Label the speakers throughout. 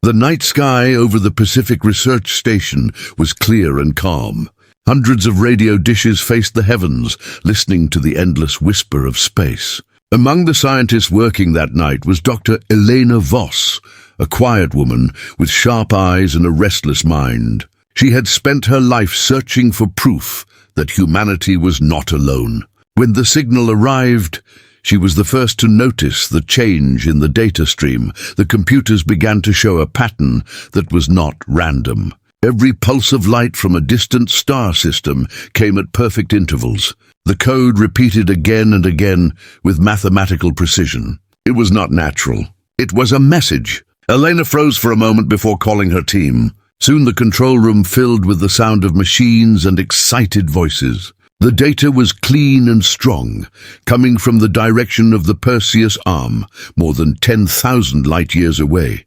Speaker 1: The night sky over the Pacific Research Station was clear and calm. Hundreds of radio dishes faced the heavens, listening to the endless whisper of space. Among the scientists working that night was Dr. Elena Voss, a quiet woman with sharp eyes and a restless mind. She had spent her life searching for proof that humanity was not alone. When the signal arrived, she was the first to notice the change in the data stream. The computers began to show a pattern that was not random. Every pulse of light from a distant star system came at perfect intervals. The code repeated again and again with mathematical precision. It was not natural. It was a message. Elena froze for a moment before calling her team. Soon the control room filled with the sound of machines and excited voices. The data was clean and strong, coming from the direction of the Perseus arm, more than 10,000 light-years away.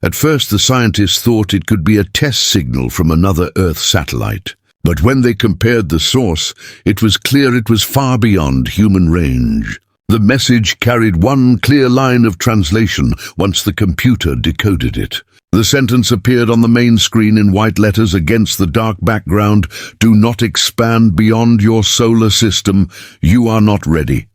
Speaker 1: At first, the scientists thought it could be a test signal from another Earth satellite. But when they compared the source, it was clear it was far beyond human range. The message carried one clear line of translation once the computer decoded it. The sentence appeared on the main screen in white letters against the dark background. "Do not expand beyond your solar system. You are not ready."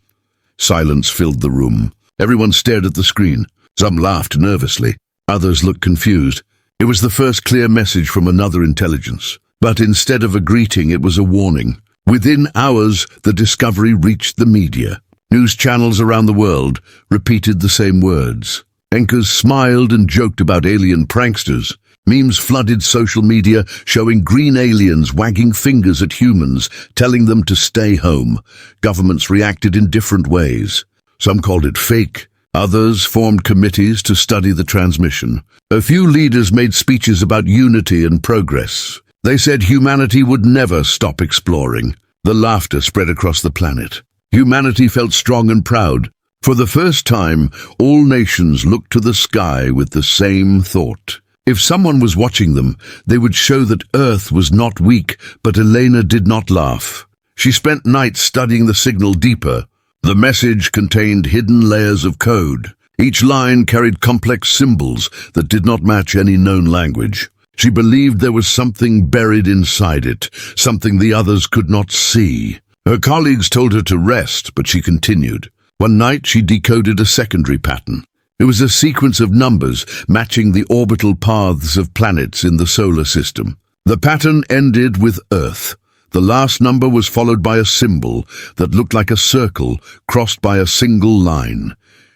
Speaker 1: Silence filled the room. Everyone stared at the screen. Some laughed nervously. Others looked confused. It was the first clear message from another intelligence. But instead of a greeting, it was a warning. Within hours, the discovery reached the media. News channels around the world repeated the same words. Anchors smiled and joked about alien pranksters. Memes flooded social media, showing green aliens wagging fingers at humans, telling them to stay home. Governments reacted in different ways. Some called it fake. Others formed committees to study the transmission. A few leaders made speeches about unity and progress. They said humanity would never stop exploring. The laughter spread across the planet. Humanity felt strong and proud. For the first time, all nations looked to the sky with the same thought. If someone was watching them, they would show that Earth was not weak, but Elena did not laugh. She spent nights studying the signal deeper. The message contained hidden layers of code. Each line carried complex symbols that did not match any known language. She believed there was something buried inside it, something the others could not see. Her colleagues told her to rest, but she continued. One night she decoded a secondary pattern. It was a sequence of numbers matching the orbital paths of planets in the solar system. The pattern ended with Earth. The last number was followed by a symbol that looked like a circle crossed by a single line.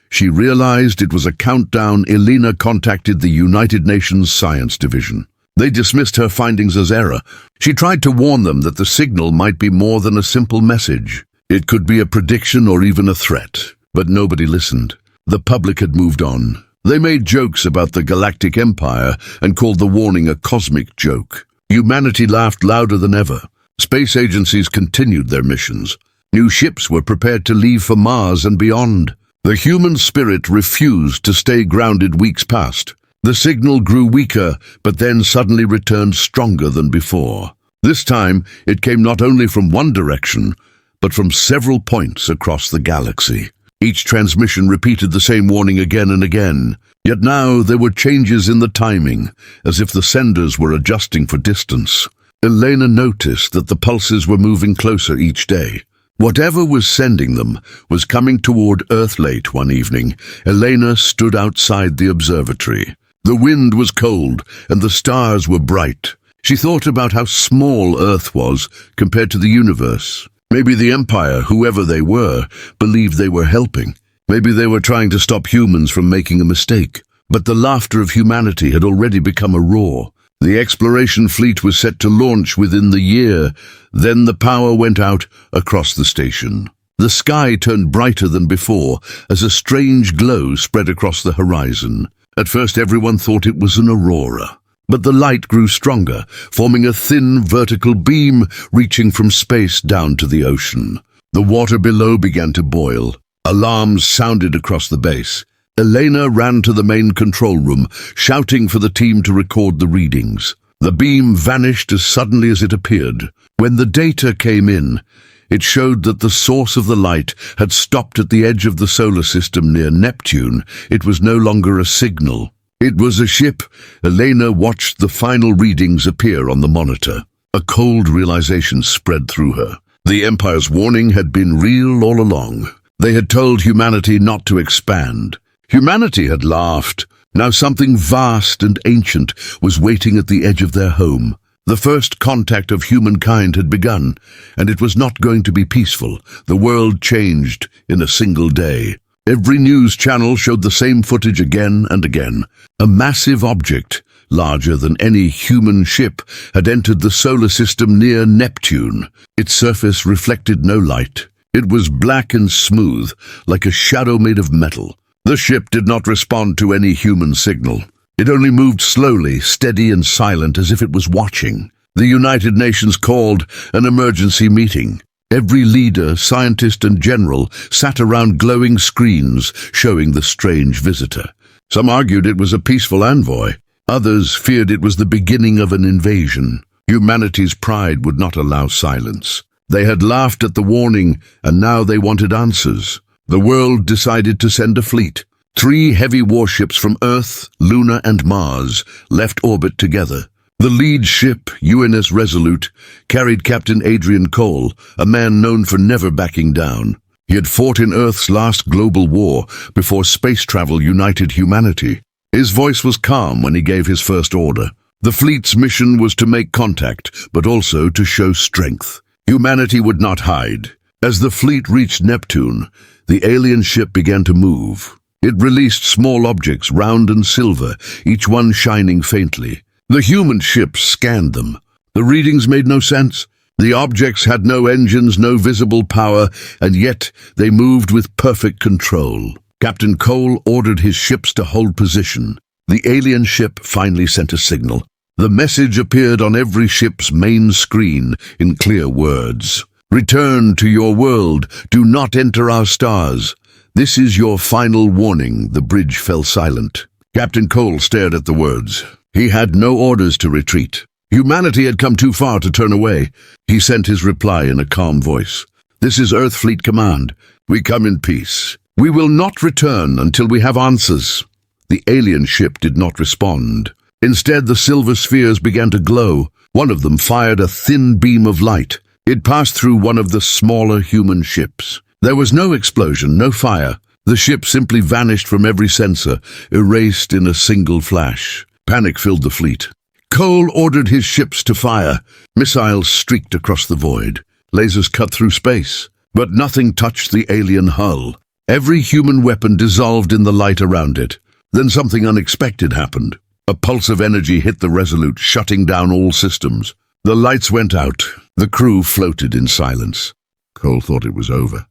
Speaker 1: She realized it was a countdown. Elena contacted the United Nations Science Division. They dismissed her findings as error. She tried to warn them that the signal might be more than a simple message. It could be a prediction or even a threat, but nobody listened. The public had moved on. They made jokes about the Galactic Empire and called the warning a cosmic joke. Humanity laughed louder than ever. Space agencies continued their missions. New ships were prepared to leave for Mars and beyond. The human spirit refused to stay grounded weeks past. The signal grew weaker, but then suddenly returned stronger than before. This time, it came not only from one direction, but from several points across the galaxy. Each transmission repeated the same warning again and again. Yet now there were changes in the timing, as if the senders were adjusting for distance. Elena noticed that the pulses were moving closer each day. Whatever was sending them was coming toward Earth. Late one evening, Elena stood outside the observatory. The wind was cold and the stars were bright. She thought about how small Earth was compared to the universe. Maybe the Empire, whoever they were, believed they were helping. Maybe they were trying to stop humans from making a mistake. But the laughter of humanity had already become a roar. The exploration fleet was set to launch within the year. Then the power went out across the station. The sky turned brighter than before as a strange glow spread across the horizon. At first everyone thought it was an aurora. But the light grew stronger, forming a thin vertical beam reaching from space down to the ocean. The water below began to boil. Alarms sounded across the base. Elena ran to the main control room, shouting for the team to record the readings. The beam vanished as suddenly as it appeared. When the data came in, it showed that the source of the light had stopped at the edge of the solar system near Neptune. It was no longer a signal. It was a ship. Elena watched the final readings appear on the monitor. A cold realization spread through her. The Empire's warning had been real all along. They had told humanity not to expand. Humanity had laughed. Now something vast and ancient was waiting at the edge of their home. The first contact of humankind had begun, and it was not going to be peaceful. The world changed in a single day. Every news channel showed the same footage again and again. A massive object, larger than any human ship, had entered the solar system near Neptune. Its surface reflected no light. It was black and smooth, like a shadow made of metal. The ship did not respond to any human signal. It only moved slowly, steady and silent, as if it was watching. The United Nations called an emergency meeting. Every leader, scientist and general sat around glowing screens showing the strange visitor. Some argued it was a peaceful envoy. Others feared it was the beginning of an invasion. Humanity's pride would not allow silence. They had laughed at the warning, and now they wanted answers. The world decided to send a fleet. 3 heavy warships from Earth, Luna and Mars left orbit together. The lead ship, UNS Resolute, carried Captain Adrian Cole, a man known for never backing down. He had fought in Earth's last global war before space travel united humanity. His voice was calm when he gave his first order. The fleet's mission was to make contact, but also to show strength. Humanity would not hide. As the fleet reached Neptune, the alien ship began to move. It released small objects, round and silver, each one shining faintly. The human ships scanned them. The readings made no sense. The objects had no engines, no visible power, and yet they moved with perfect control. Captain Cole ordered his ships to hold position. The alien ship finally sent a signal. The message appeared on every ship's main screen in clear words. "Return to your world. Do not enter our stars. This is your final warning." The bridge fell silent. Captain Cole stared at the words. He had no orders to retreat. Humanity had come too far to turn away. He sent his reply in a calm voice. "This is Earth Fleet Command. We come in peace. We will not return until we have answers." The alien ship did not respond. Instead, the silver spheres began to glow. One of them fired a thin beam of light. It passed through one of the smaller human ships. There was no explosion, no fire. The ship simply vanished from every sensor, erased in a single flash. Panic filled the fleet. Cole ordered his ships to fire. Missiles streaked across the void. Lasers cut through space. But nothing touched the alien hull. Every human weapon dissolved in the light around it. Then something unexpected happened. A pulse of energy hit the Resolute, shutting down all systems. The lights went out. The crew floated in silence. Cole thought it was over.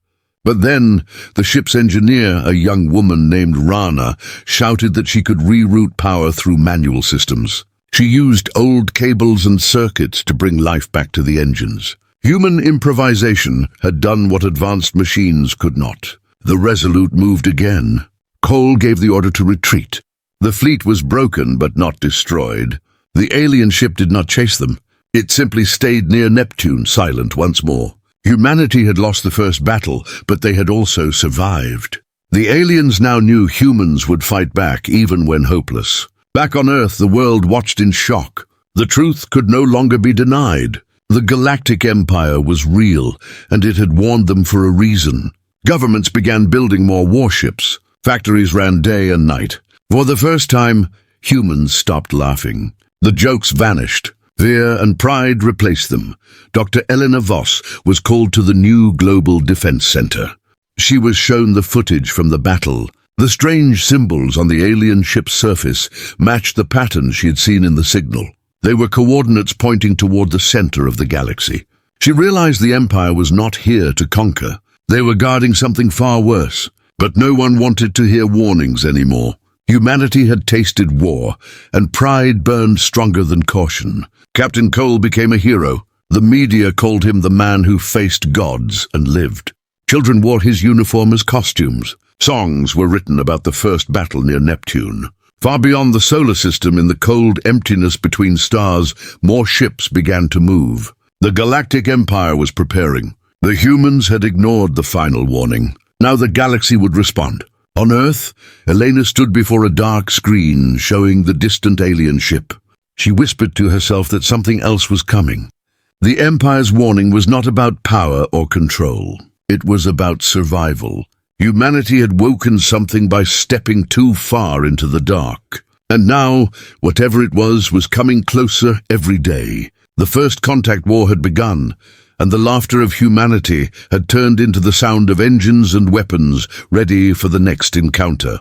Speaker 1: But then, the ship's engineer, a young woman named Rana, shouted that she could reroute power through manual systems. She used old cables and circuits to bring life back to the engines. Human improvisation had done what advanced machines could not. The Resolute moved again. Cole gave the order to retreat. The fleet was broken but not destroyed. The alien ship did not chase them. It simply stayed near Neptune, silent once more. Humanity had lost the first battle, but they had also survived. The aliens now knew humans would fight back, even when hopeless. Back on Earth, the world watched in shock. The truth could no longer be denied. The Galactic Empire was real, and it had warned them for a reason. Governments began building more warships. Factories ran day and night. For the first time, humans stopped laughing. The jokes vanished. Fear and pride replaced them. Dr. Elena Voss was called to the new Global Defense Center. She was shown the footage from the battle. The strange symbols on the alien ship's surface matched the patterns she had seen in the signal. They were coordinates pointing toward the center of the galaxy. She realized the Empire was not here to conquer. They were guarding something far worse. But no one wanted to hear warnings anymore. Humanity had tasted war, and pride burned stronger than caution. Captain Cole became a hero. The media called him the man who faced gods and lived. Children wore his uniform as costumes. Songs were written about the first battle near Neptune. Far beyond the solar system, in the cold emptiness between stars, more ships began to move. The Galactic Empire was preparing. The humans had ignored the final warning. Now the galaxy would respond. On Earth, Elena stood before a dark screen showing the distant alien ship. She whispered to herself that something else was coming. The Empire's warning was not about power or control. It was about survival. Humanity had woken something by stepping too far into the dark. And now, whatever it was coming closer every day. The first contact war had begun, and the laughter of humanity had turned into the sound of engines and weapons ready for the next encounter.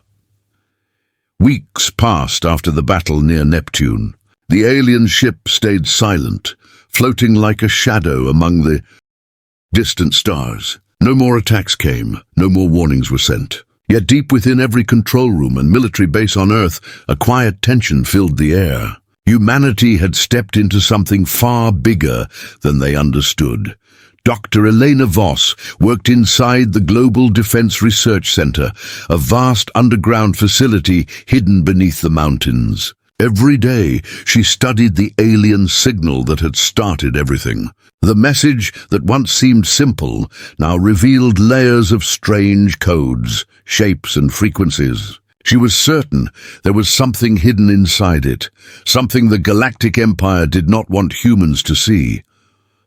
Speaker 1: Weeks passed after the battle near Neptune. The alien ship stayed silent, floating like a shadow among the distant stars. No more attacks came, no more warnings were sent. Yet deep within every control room and military base on Earth, a quiet tension filled the air. Humanity had stepped into something far bigger than they understood. Dr. Elena Voss worked inside the Global Defense Research Center, a vast underground facility hidden beneath the mountains. Every day, she studied the alien signal that had started everything. The message that once seemed simple now revealed layers of strange codes, shapes and frequencies. She was certain there was something hidden inside it, something the Galactic Empire did not want humans to see.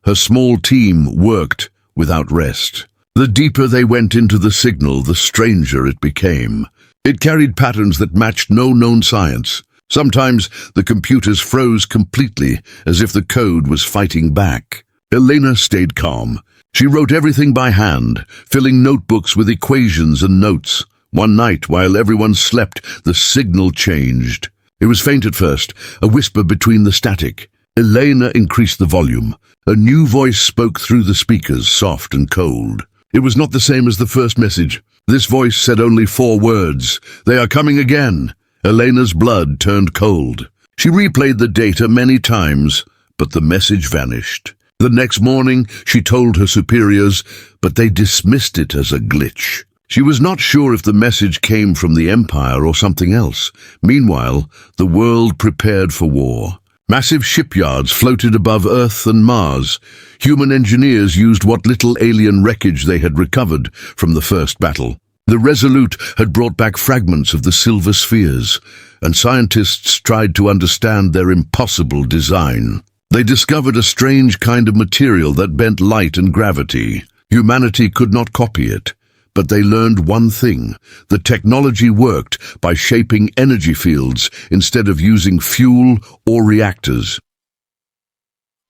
Speaker 1: Her small team worked without rest. The deeper they went into the signal, the stranger it became. It carried patterns that matched no known science. Sometimes the computers froze completely, as if the code was fighting back. Elena stayed calm. She wrote everything by hand, filling notebooks with equations and notes. One night, while everyone slept, the signal changed. It was faint at first, a whisper between the static. Elena increased the volume. A new voice spoke through the speakers, soft and cold. It was not the same as the first message. This voice said only 4 words. "They are coming again." Elena's blood turned cold. She replayed the data many times, but the message vanished. The next morning, she told her superiors, but they dismissed it as a glitch. She was not sure if the message came from the Empire or something else. Meanwhile, the world prepared for war. Massive shipyards floated above Earth and Mars. Human engineers used what little alien wreckage they had recovered from the first battle. The Resolute had brought back fragments of the silver spheres, and scientists tried to understand their impossible design. They discovered a strange kind of material that bent light and gravity. Humanity could not copy it, but they learned one thing. The technology worked by shaping energy fields instead of using fuel or reactors.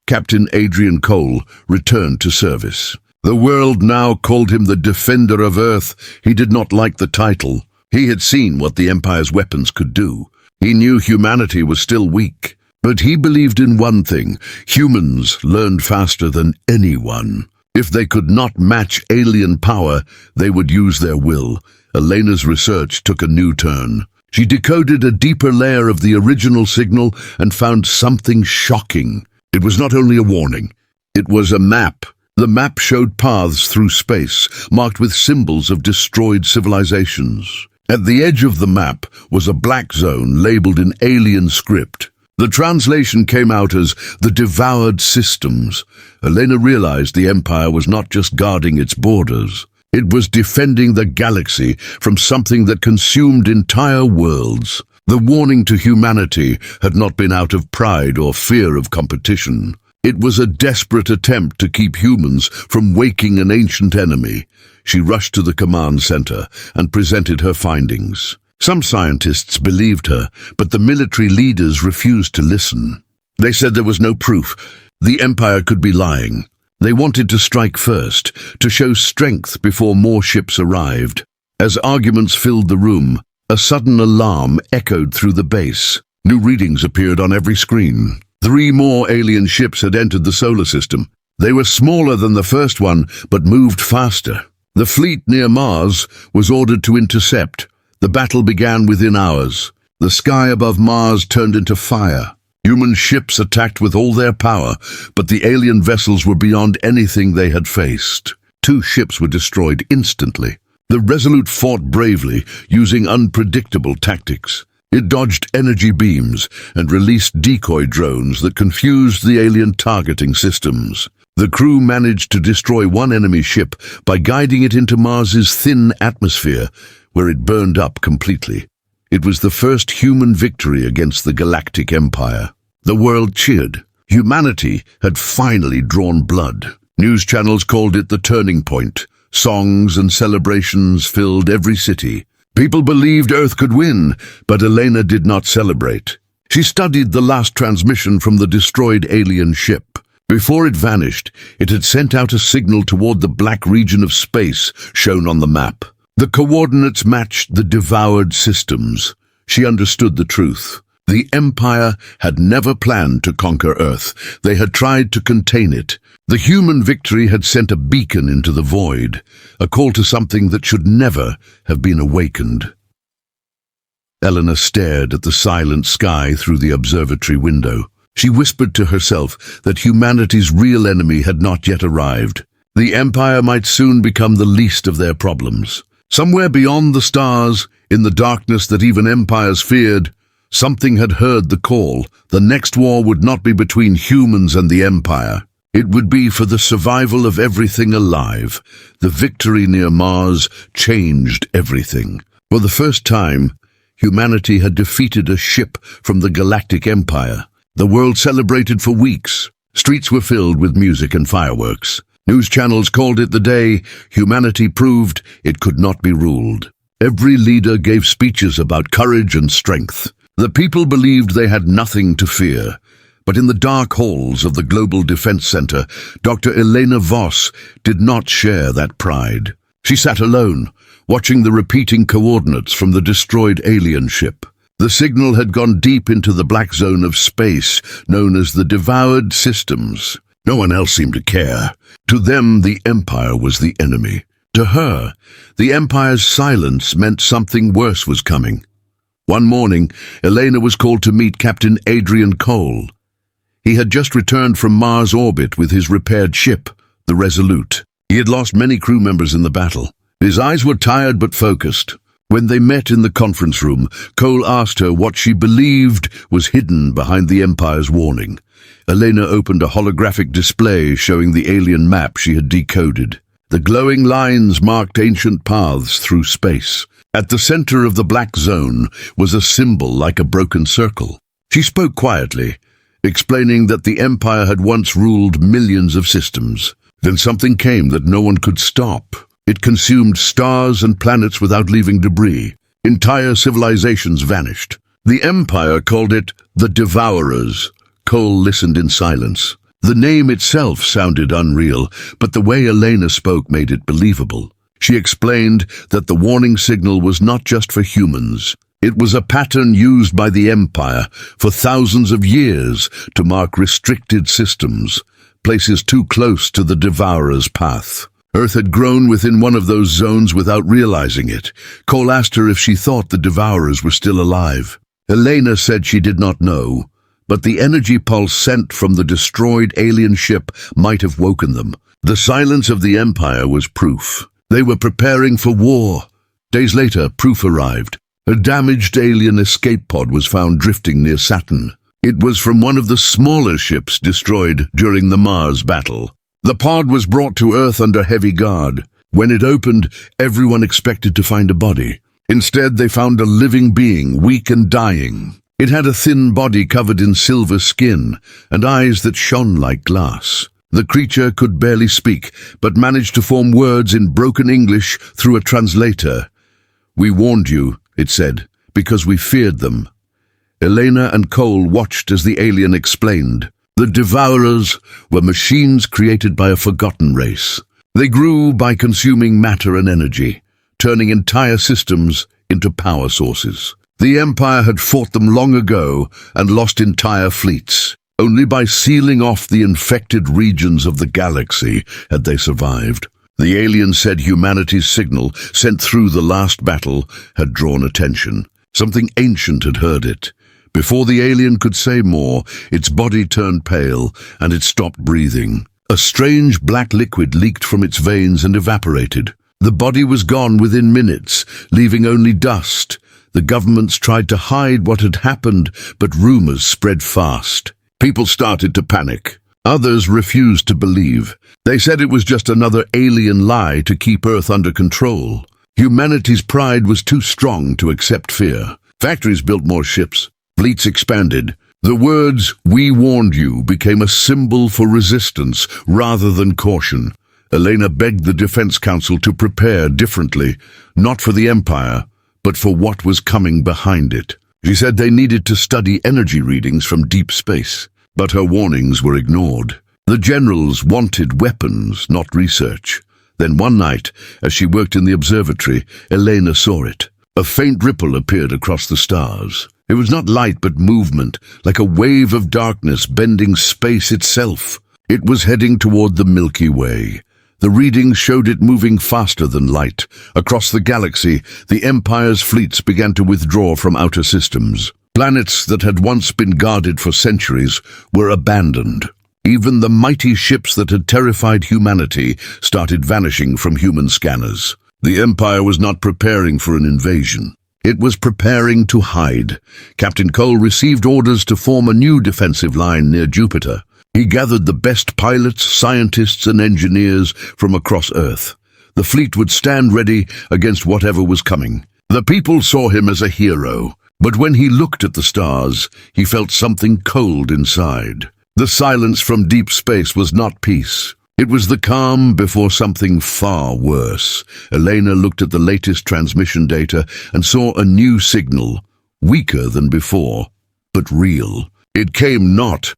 Speaker 1: Captain Adrian Cole returned to service. The world now called him the Defender of Earth. He did not like the title. He had seen what the Empire's weapons could do. He knew humanity was still weak. But he believed in one thing: humans learned faster than anyone. If they could not match alien power, they would use their will. Elena's research took a new turn. She decoded a deeper layer of the original signal and found something shocking. It was not only a warning. It was a map. The map showed paths through space, marked with symbols of destroyed civilizations. At the edge of the map was a black zone labeled in alien script. The translation came out as the Devoured Systems. Elena realized the Empire was not just guarding its borders. It was defending the galaxy from something that consumed entire worlds. The warning to humanity had not been out of pride or fear of competition. It was a desperate attempt to keep humans from waking an ancient enemy. She rushed to the command center and presented her findings. Some scientists believed her, but the military leaders refused to listen. They said there was no proof. The Empire could be lying. They wanted to strike first, to show strength before more ships arrived. As arguments filled the room, a sudden alarm echoed through the base. New readings appeared on every screen. 3 more alien ships had entered the solar system. They were smaller than the first one, but moved faster. The fleet near Mars was ordered to intercept. The battle began within hours. The sky above Mars turned into fire. Human ships attacked with all their power, but the alien vessels were beyond anything they had faced. 2 ships were destroyed instantly. The Resolute fought bravely, using unpredictable tactics. It dodged energy beams and released decoy drones that confused the alien targeting systems. The crew managed to destroy one enemy ship by guiding it into Mars's thin atmosphere, where it burned up completely. It was the first human victory against the Galactic Empire. The world cheered. Humanity had finally drawn blood. News channels called it the turning point. Songs and celebrations filled every city. People believed Earth could win, but Elena did not celebrate. She studied the last transmission from the destroyed alien ship. Before it vanished, it had sent out a signal toward the black region of space shown on the map. The coordinates matched the devoured systems. She understood the truth. The Empire had never planned to conquer Earth. They had tried to contain it. The human victory had sent a beacon into the void, a call to something that should never have been awakened. Elena stared at the silent sky through the observatory window. She whispered to herself that humanity's real enemy had not yet arrived. The Empire might soon become the least of their problems. Somewhere beyond the stars, in the darkness that even empires feared, something had heard the call. The next war would not be between humans and the Empire. It would be for the survival of everything alive. The victory near Mars changed everything. For the first time, humanity had defeated a ship from the Galactic Empire. The world celebrated for weeks. Streets were filled with music and fireworks. News channels called it the day humanity proved it could not be ruled. Every leader gave speeches about courage and strength. The people believed they had nothing to fear. But in the dark halls of the Global Defense Center, Dr. Elena Voss did not share that pride. She sat alone, watching the repeating coordinates from the destroyed alien ship. The signal had gone deep into the black zone of space, known as the devoured systems. No one else seemed to care. To them, the Empire was the enemy. To her, the Empire's silence meant something worse was coming. One morning, Elena was called to meet Captain Adrian Cole. He had just returned from Mars orbit with his repaired ship, the Resolute. He had lost many crew members in the battle. His eyes were tired but focused. When they met in the conference room, Cole asked her what she believed was hidden behind the Empire's warning. Elena opened a holographic display showing the alien map she had decoded. The glowing lines marked ancient paths through space. At the center of the black zone was a symbol like a broken circle. She spoke quietly, explaining that the Empire had once ruled millions of systems. Then something came that no one could stop. It consumed stars and planets without leaving debris. Entire civilizations vanished. The Empire called it the Devourers. Cole listened in silence. The name itself sounded unreal, but the way Elena spoke made it believable. She explained that the warning signal was not just for humans. It was a pattern used by the Empire for thousands of years to mark restricted systems, places too close to the Devourer's path. Earth had grown within one of those zones without realizing it. Cole asked her if she thought the Devourers were still alive. Elena said she did not know, but the energy pulse sent from the destroyed alien ship might have woken them. The silence of the Empire was proof. They were preparing for war. Days later, proof arrived. A damaged alien escape pod was found drifting near Saturn. It was from one of the smaller ships destroyed during the Mars battle. The pod was brought to Earth under heavy guard. When it opened, everyone expected to find a body. Instead, they found a living being, weak and dying. It had a thin body covered in silver skin and eyes that shone like glass. The creature could barely speak, but managed to form words in broken English through a translator. "We warned you," it said, "because we feared them." Elena and Cole watched as the alien explained. The Devourers were machines created by a forgotten race. They grew by consuming matter and energy, turning entire systems into power sources. The Empire had fought them long ago and lost entire fleets. Only by sealing off the infected regions of the galaxy had they survived. The alien said humanity's signal, sent through the last battle, had drawn attention. Something ancient had heard it. Before the alien could say more, its body turned pale and it stopped breathing. A strange black liquid leaked from its veins and evaporated. The body was gone within minutes, leaving only dust. The governments tried to hide what had happened, but rumors spread fast. People started to panic. Others refused to believe. They said it was just another alien lie to keep Earth under control. Humanity's pride was too strong to accept fear. Factories built more ships. Fleets expanded. The words, "We warned you," became a symbol for resistance rather than caution. Elena begged the Defense Council to prepare differently, not for the Empire, but for what was coming behind it. She said they needed to study energy readings from deep space, but her warnings were ignored. The generals wanted weapons, not research. Then one night, as she worked in the observatory, Elena saw it. A faint ripple appeared across the stars. It was not light but movement, like a wave of darkness bending space itself. It was heading toward the Milky Way. The readings showed it moving faster than light. Across the galaxy, the Empire's fleets began to withdraw from outer systems. Planets that had once been guarded for centuries were abandoned. Even the mighty ships that had terrified humanity started vanishing from human scanners. The Empire was not preparing for an invasion. It was preparing to hide. Captain Cole received orders to form a new defensive line near Jupiter. He gathered the best pilots, scientists, and engineers from across Earth. The fleet would stand ready against whatever was coming. The people saw him as a hero, but when he looked at the stars, he felt something cold inside. The silence from deep space was not peace. It was the calm before something far worse. Elena looked at the latest transmission data and saw a new signal, weaker than before, but real. It came not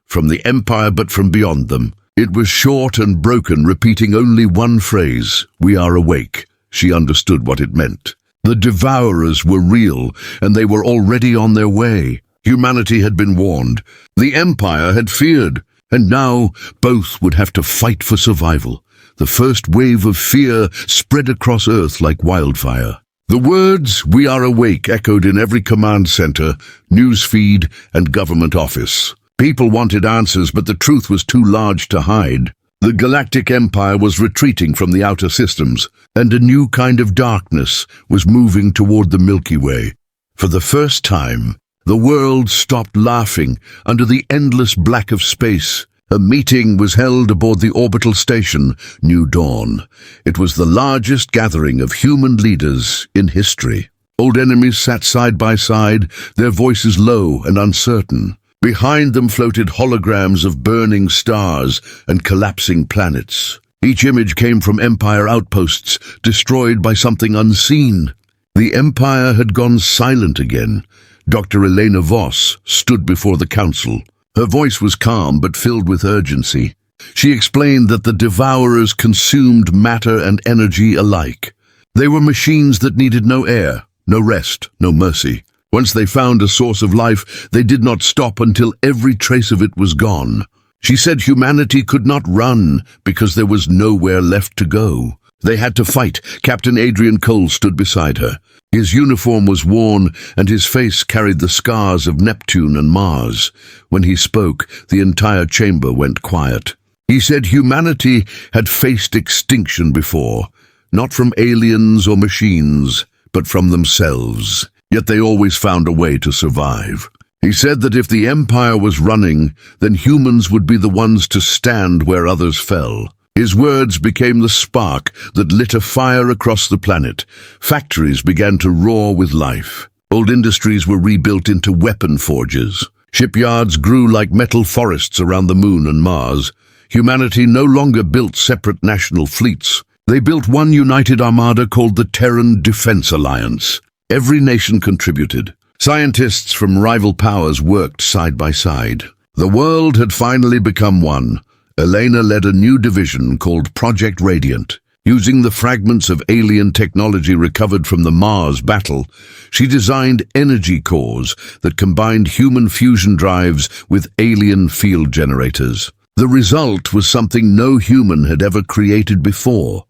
Speaker 1: from the Empire but from beyond them. It was short and broken, repeating only one phrase, "We are awake." She understood what it meant. The Devourers were real, and they were already on their way. Humanity had been warned. The Empire had feared. And now both would have to fight for survival. The first wave of fear spread across Earth like wildfire. The words, "We are awake," echoed in every command center, newsfeed, and government office. People wanted answers, but the truth was too large to hide. The Galactic Empire was retreating from the outer systems, and a new kind of darkness was moving toward the Milky Way. For the first time, the world stopped laughing under the endless black of space. A meeting was held aboard the orbital station, New Dawn. It was the largest gathering of human leaders in history. Old enemies sat side by side, their voices low and uncertain. Behind them floated holograms of burning stars and collapsing planets. Each image came from Empire outposts, destroyed by something unseen. The Empire had gone silent again. Dr. Elena Voss stood before the council. Her voice was calm but filled with urgency. She explained that the Devourers consumed matter and energy alike. They were machines that needed no air, no rest, no mercy. Once they found a source of life, they did not stop until every trace of it was gone. She said humanity could not run because there was nowhere left to go. They had to fight. Captain Adrian Cole stood beside her. His uniform was worn, and his face carried the scars of Neptune and Mars. When he spoke, the entire chamber went quiet. He said humanity had faced extinction before, not from aliens or machines, but from themselves. Yet they always found a way to survive. He said that if the Empire was running, then humans would be the ones to stand where others fell. His words became the spark that lit a fire across the planet. Factories began to roar with life. Old industries were rebuilt into weapon forges. Shipyards grew like metal forests around the Moon and Mars. Humanity no longer built separate national fleets. They built one united armada called the Terran Defense Alliance. Every nation contributed. Scientists from rival powers worked side by side. The world had finally become one. Elena led a new division called Project Radiant. Using the fragments of alien technology recovered from the Mars battle, she designed energy cores that combined human fusion drives with alien field generators. The result was something no human had ever created before: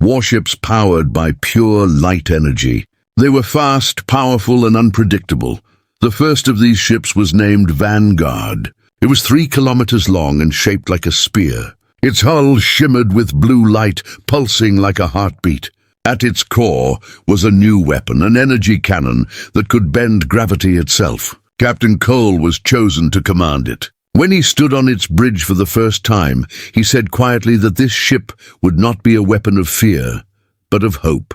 Speaker 1: warships powered by pure light energy. They were fast, powerful, and unpredictable. The first of these ships was named Vanguard. It was 3 kilometers long and shaped like a spear. Its hull shimmered with blue light, pulsing like a heartbeat. At its core was a new weapon, an energy cannon that could bend gravity itself. Captain Cole was chosen to command it. When he stood on its bridge for the first time, he said quietly that this ship would not be a weapon of fear, but of hope.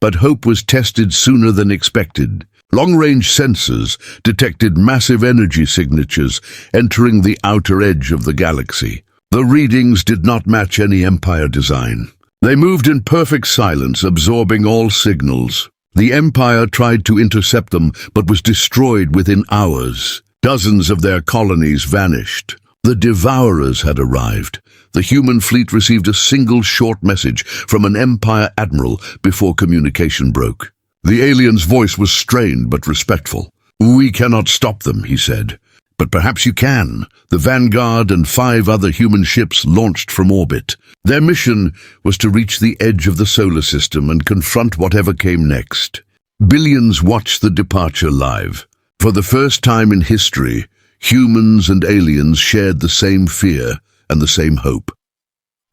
Speaker 1: But hope was tested sooner than expected. Long-range sensors detected massive energy signatures entering the outer edge of the galaxy. The readings did not match any Empire design. They moved in perfect silence, absorbing all signals. The Empire tried to intercept them, but was destroyed within hours. Dozens of their colonies vanished. The Devourers had arrived. The human fleet received a single short message from an Empire admiral before communication broke. The alien's voice was strained but respectful. "We cannot stop them," he said. "But perhaps you can." The Vanguard and 5 other human ships launched from orbit. Their mission was to reach the edge of the solar system and confront whatever came next. Billions watched the departure live. For the first time in history, humans and aliens shared the same fear and the same hope.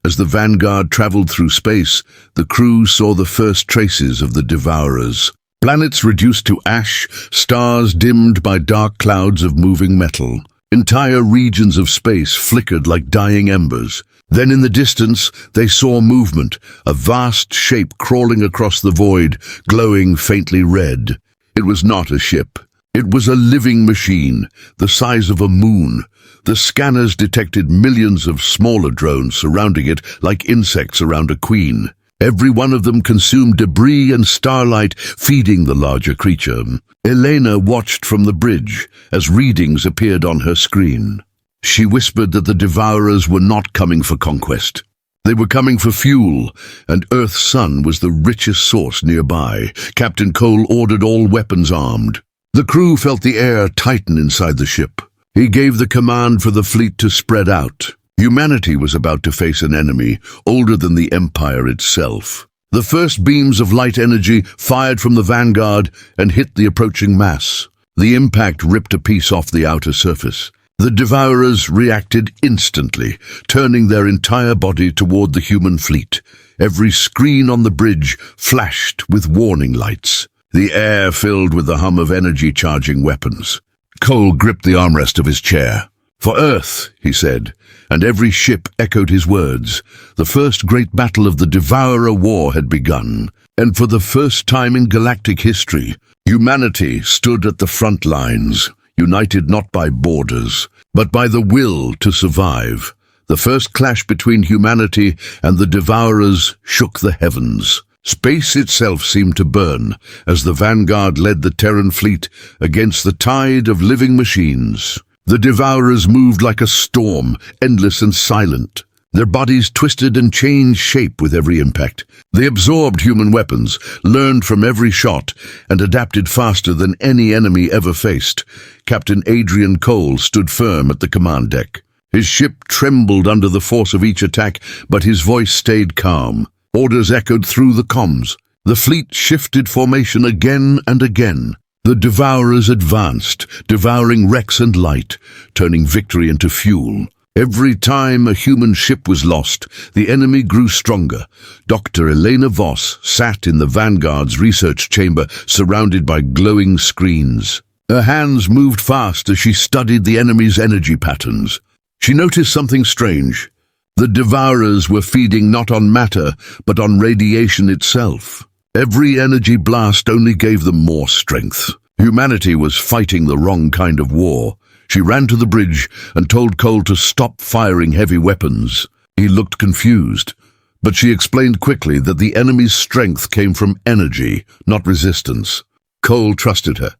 Speaker 1: As the Vanguard traveled through space, the crew saw the first traces of the Devourers. Planets reduced to ash, stars dimmed by dark clouds of moving metal. Entire regions of space flickered like dying embers. Then in the distance, they saw movement, a vast shape crawling across the void, glowing faintly red. It was not a ship. It was a living machine, the size of a moon. The scanners detected millions of smaller drones surrounding it like insects around a queen. Every one of them consumed debris and starlight, feeding the larger creature. Elena watched from the bridge as readings appeared on her screen. She whispered that the Devourers were not coming for conquest. They were coming for fuel, and Earth's sun was the richest source nearby. Captain Cole ordered all weapons armed. The crew felt the air tighten inside the ship. He gave the command for the fleet to spread out. Humanity was about to face an enemy older than the Empire itself. The first beams of light energy fired from the Vanguard and hit the approaching mass. The impact ripped a piece off the outer surface. The Devourers reacted instantly, turning their entire body toward the human fleet. Every screen on the bridge flashed with warning lights. The air filled with the hum of energy-charging weapons. Cole gripped the armrest of his chair. "For Earth," he said, and every ship echoed his words. The first great battle of the Devourer War had begun, and for the first time in galactic history, humanity stood at the front lines, united not by borders, but by the will to survive. The first clash between humanity and the Devourers shook the heavens. Space itself seemed to burn as the Vanguard led the Terran fleet against the tide of living machines. The Devourers moved like a storm, endless and silent. Their bodies twisted and changed shape with every impact. They absorbed human weapons, learned from every shot, and adapted faster than any enemy ever faced. Captain Adrian Cole stood firm at the command deck. His ship trembled under the force of each attack, but his voice stayed calm. Orders echoed through the comms. The fleet shifted formation again and again. The Devourers advanced, devouring wrecks and light, turning victory into fuel. Every time a human ship was lost, the enemy grew stronger. Dr. Elena Voss sat in the Vanguard's research chamber, surrounded by glowing screens. Her hands moved fast as she studied the enemy's energy patterns. She noticed something strange. The Devourers were feeding not on matter, but on radiation itself. Every energy blast only gave them more strength. Humanity was fighting the wrong kind of war. She ran to the bridge and told Cole to stop firing heavy weapons. He looked confused, but she explained quickly that the enemy's strength came from energy, not resistance. Cole trusted her.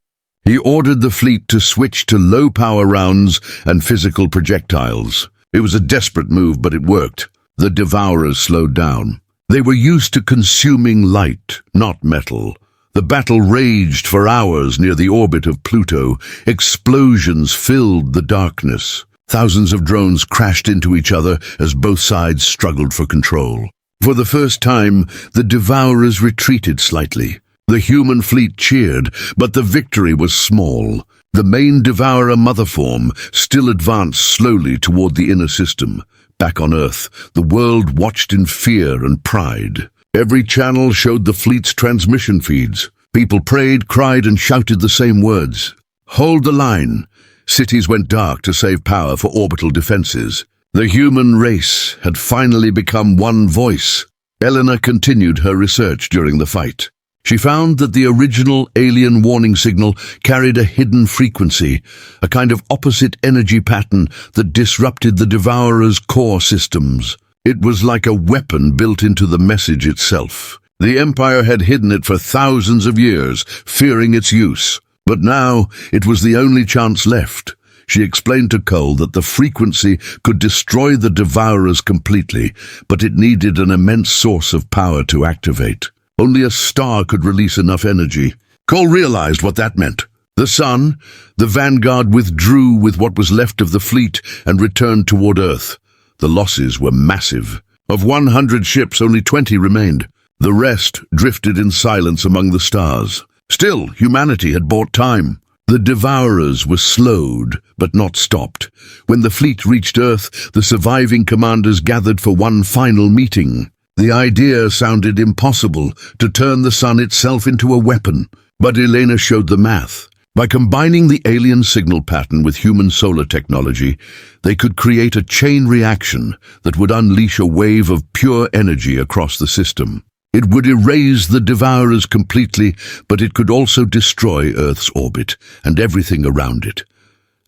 Speaker 1: He ordered the fleet to switch to low-power rounds and physical projectiles. It was a desperate move, but it worked. The Devourers slowed down. They were used to consuming light, not metal. The battle raged for hours near the orbit of Pluto. Explosions filled the darkness. Thousands of drones crashed into each other as both sides struggled for control. For the first time, the Devourers retreated slightly. The human fleet cheered, but the victory was small. The main Devourer mother form still advanced slowly toward the inner system. Back on Earth, the world watched in fear and pride. Every channel showed the fleet's transmission feeds. People prayed, cried, and shouted the same words. "Hold the line." Cities went dark to save power for orbital defenses. The human race had finally become one voice. Elena continued her research during the fight. She found that the original alien warning signal carried a hidden frequency, a kind of opposite energy pattern that disrupted the Devourer's core systems. It was like a weapon built into the message itself. The Empire had hidden it for thousands of years, fearing its use. But now it was the only chance left. She explained to Cole that the frequency could destroy the Devourers completely, but it needed an immense source of power to activate. Only a star could release enough energy. Cole realized what that meant. The sun, the Vanguard, withdrew with what was left of the fleet and returned toward Earth. The losses were massive. Of 100 ships, only 20 remained. The rest drifted in silence among the stars. Still, humanity had bought time. The Devourers were slowed, but not stopped. When the fleet reached Earth, the surviving commanders gathered for one final meeting. The idea sounded impossible, to turn the sun itself into a weapon. But Elena showed the math. By combining the alien signal pattern with human solar technology, they could create a chain reaction that would unleash a wave of pure energy across the system. It would erase the Devourers completely, but it could also destroy Earth's orbit and everything around it.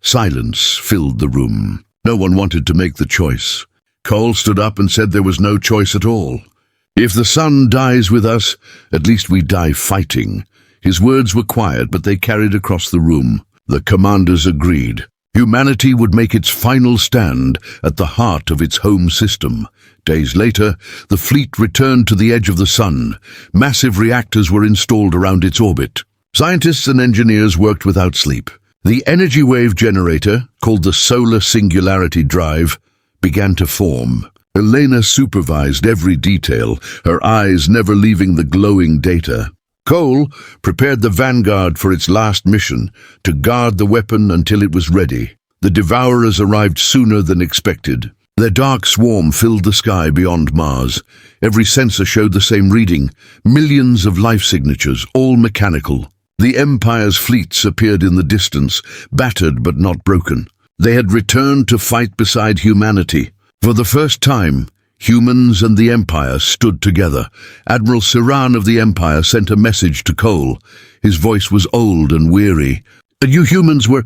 Speaker 1: Silence filled the room. No one wanted to make the choice. Cole stood up and said there was no choice at all. "If the sun dies with us, at least we die fighting." His words were quiet, but they carried across the room. The commanders agreed. Humanity would make its final stand at the heart of its home system. Days later, the fleet returned to the edge of the sun. Massive reactors were installed around its orbit. Scientists and engineers worked without sleep. The energy wave generator, called the Solar Singularity Drive, began to form. Elena supervised every detail, her eyes never leaving the glowing data. Cole prepared the Vanguard for its last mission, to guard the weapon until it was ready. The Devourers arrived sooner than expected. Their dark swarm filled the sky beyond Mars. Every sensor showed the same reading, millions of life signatures, all mechanical. The Empire's fleets appeared in the distance, battered but not broken. They had returned to fight beside humanity. For the first time, humans and the Empire stood together. Admiral Siran of the Empire sent a message to Cole. His voice was old and weary. "You humans were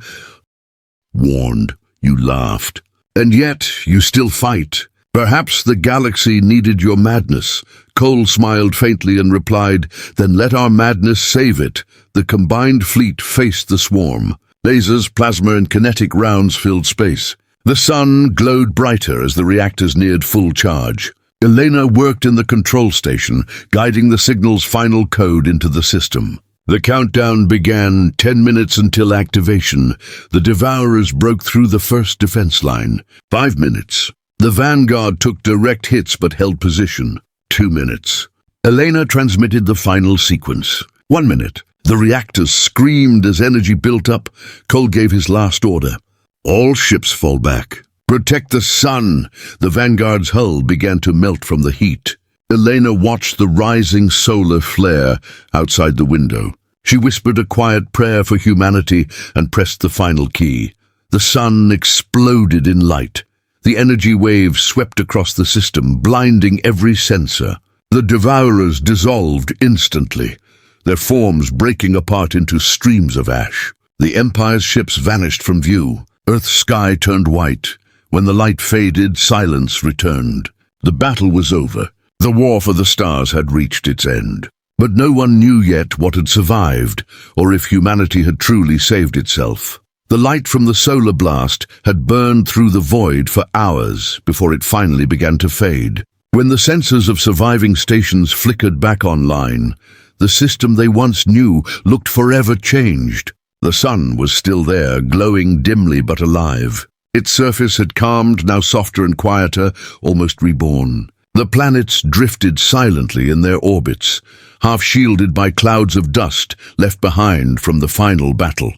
Speaker 1: warned," you laughed. "And yet, you still fight. Perhaps the galaxy needed your madness." Cole smiled faintly and replied, "Then let our madness save it." The combined fleet faced the swarm. Lasers, plasma, and kinetic rounds filled space. The sun glowed brighter as the reactors neared full charge. Elena worked in the control station, guiding the signal's final code into the system. The countdown began, 10 minutes until activation. The Devourers broke through the first defense line. 5 minutes. The Vanguard took direct hits but held position. 2 minutes. Elena transmitted the final sequence. 1 minute. The reactors screamed as energy built up. Cole gave his last order. "All ships fall back. Protect the sun." The Vanguard's hull began to melt from the heat. Elena watched the rising solar flare outside the window. She whispered a quiet prayer for humanity and pressed the final key. The sun exploded in light. The energy wave swept across the system, blinding every sensor. The Devourers dissolved instantly, their forms breaking apart into streams of ash. The Empire's ships vanished from view. Earth's sky turned white. When the light faded, silence returned. The battle was over. The war for the stars had reached its end. But no one knew yet what had survived, or if humanity had truly saved itself. The light from the solar blast had burned through the void for hours before it finally began to fade. When the sensors of surviving stations flickered back online, the system they once knew looked forever changed. The sun was still there, glowing dimly but alive. Its surface had calmed, now softer and quieter, almost reborn. The planets drifted silently in their orbits, half shielded by clouds of dust left behind from the final battle.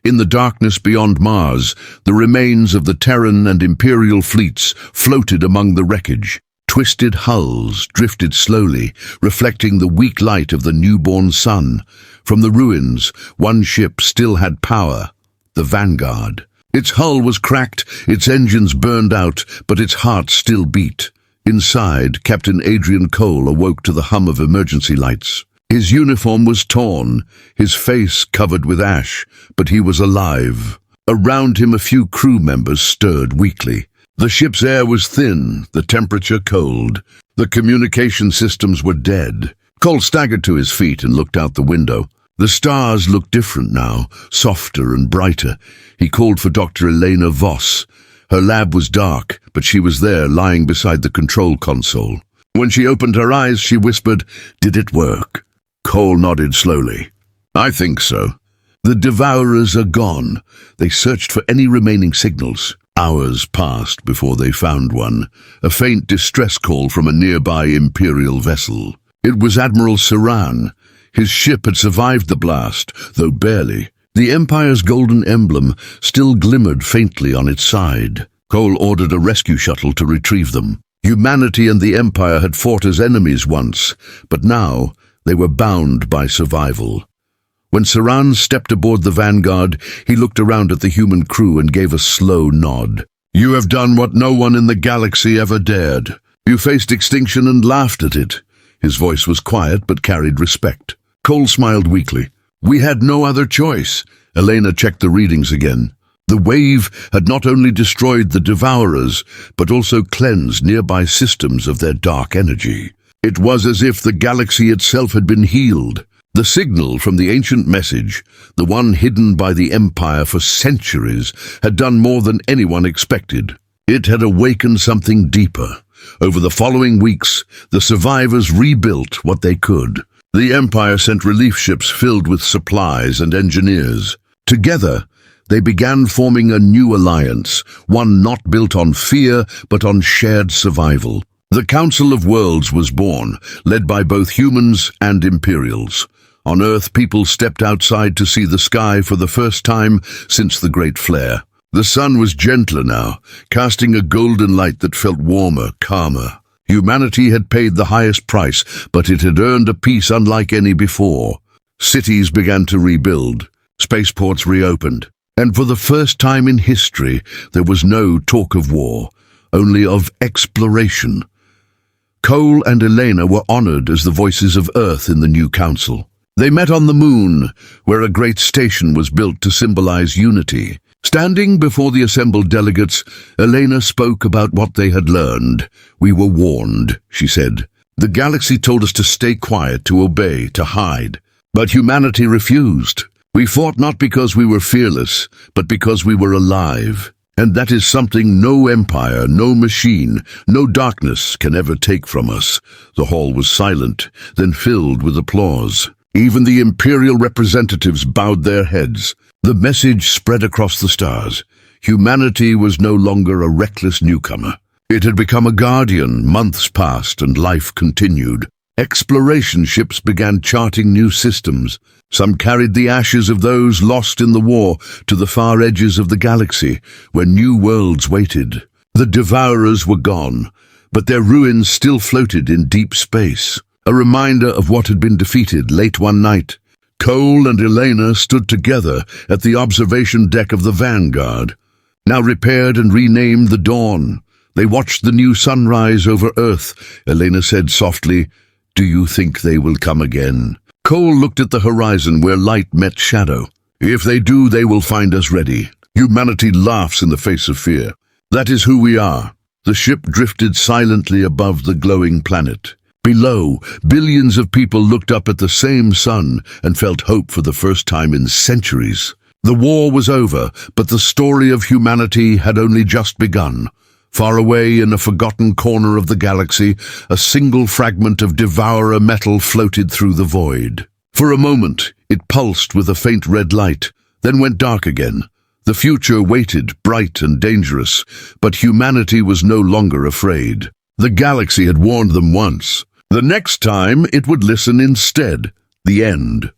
Speaker 1: In the darkness beyond Mars, the remains of the Terran and Imperial fleets floated among the wreckage. Twisted hulls drifted slowly, reflecting the weak light of the newborn sun. From the ruins, one ship still had power, the Vanguard. Its hull was cracked, its engines burned out, but its heart still beat. Inside, Captain Adrian Cole awoke to the hum of emergency lights. His uniform was torn, his face covered with ash, but he was alive. Around him a few crew members stirred weakly. The ship's air was thin, the temperature cold. The communication systems were dead. Cole staggered to his feet and looked out the window. The stars looked different now, softer and brighter. He called for Dr. Elena Voss. Her lab was dark, but she was there, lying beside the control console. When she opened her eyes, she whispered, "Did it work?" Cole nodded slowly. "I think so." The Devourers are gone. They searched for any remaining signals. Hours passed before they found one, a faint distress call from a nearby Imperial vessel. It was Admiral Saran. His ship had survived the blast, though barely. The Empire's golden emblem still glimmered faintly on its side. Cole ordered a rescue shuttle to retrieve them. Humanity and the Empire had fought as enemies once, but now they were bound by survival. When Saran stepped aboard the Vanguard, he looked around at the human crew and gave a slow nod. "You have done what no one in the galaxy ever dared. You faced extinction and laughed at it." His voice was quiet but carried respect. Cole smiled weakly. "We had no other choice." Elena checked the readings again. The wave had not only destroyed the Devourers, but also cleansed nearby systems of their dark energy. It was as if the galaxy itself had been healed. The signal from the ancient message, the one hidden by the Empire for centuries, had done more than anyone expected. It had awakened something deeper. Over the following weeks, the survivors rebuilt what they could. The Empire sent relief ships filled with supplies and engineers. Together, they began forming a new alliance, one not built on fear, but on shared survival. The Council of Worlds was born, led by both humans and Imperials. On Earth, people stepped outside to see the sky for the first time since the Great Flare. The sun was gentler now, casting a golden light that felt warmer, calmer. Humanity had paid the highest price, but it had earned a peace unlike any before. Cities began to rebuild. Spaceports reopened. And for the first time in history, there was no talk of war, only of exploration. Cole and Elena were honored as the voices of Earth in the new council. They met on the moon, where a great station was built to symbolize unity. Standing before the assembled delegates, Elena spoke about what they had learned. "We were warned," she said. "The galaxy told us to stay quiet, to obey, to hide. But humanity refused. We fought not because we were fearless, but because we were alive. And that is something no empire, no machine, no darkness can ever take from us." The hall was silent, then filled with applause. Even the Imperial representatives bowed their heads. The message spread across the stars. Humanity was no longer a reckless newcomer. It had become a guardian. Months passed and life continued. Exploration ships began charting new systems. Some carried the ashes of those lost in the war to the far edges of the galaxy, where new worlds waited. The Devourers were gone, but their ruins still floated in deep space, a reminder of what had been defeated. Late one night, Cole and Elena stood together at the observation deck of the Vanguard, now repaired and renamed the Dawn. They watched the new sunrise over Earth. Elena said softly, "Do you think they will come again?" Cole looked at the horizon where light met shadow. "If they do, they will find us ready." Humanity laughs in the face of fear. That is who we are. The ship drifted silently above the glowing planet. Below, billions of people looked up at the same sun and felt hope for the first time in centuries. The war was over, but the story of humanity had only just begun. Far away in a forgotten corner of the galaxy, a single fragment of devourer metal floated through the void. For a moment, it pulsed with a faint red light, then went dark again. The future waited, bright and dangerous, but humanity was no longer afraid. The galaxy had warned them once. The next time, it would listen instead. The end.